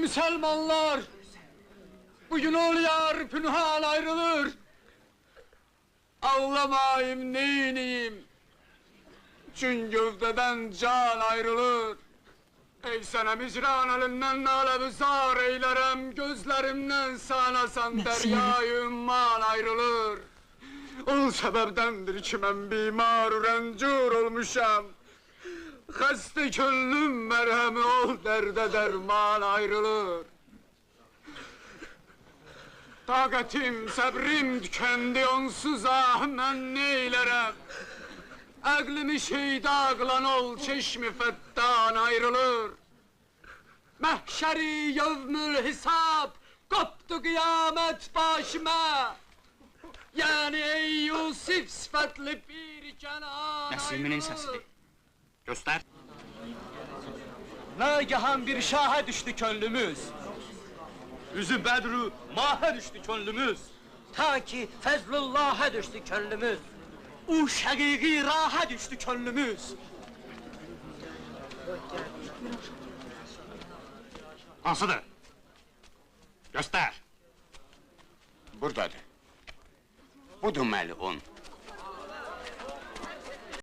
Müselmanlar! Bugün oluyor, pünhan ayrılır! Ağlamayım, neyniyim? Çün gövdeden can ayrılır! Ey sana mizran elinden nale zar eylerem, gözlerimden sana san deryayı ümman ayrılır! O sebeptendir ki ben bimar rencur olmuşam. Hasta könlüm merhemi ol, derde derman ayrılır. Takatim, sabrim tükendi onsuz ah men neylerem. Aklımı şeyda kılan ol, çeşmi fettan ayrılır. Mahşeri yevmül hisab, koptu kıyamet başıma. Yani ey Yusuf sıfatlı bir canan Nesimi'nin sesidir. Göster. Nagahan bir şaha düştü könlümüz. Yüzü bedru maha düştü könlümüz. Ta ki fezlullah'a düştü könlümüz. O şakîkî raha düştü könlümüz. Hansıdır? Göster. Buradadır. Budur melun.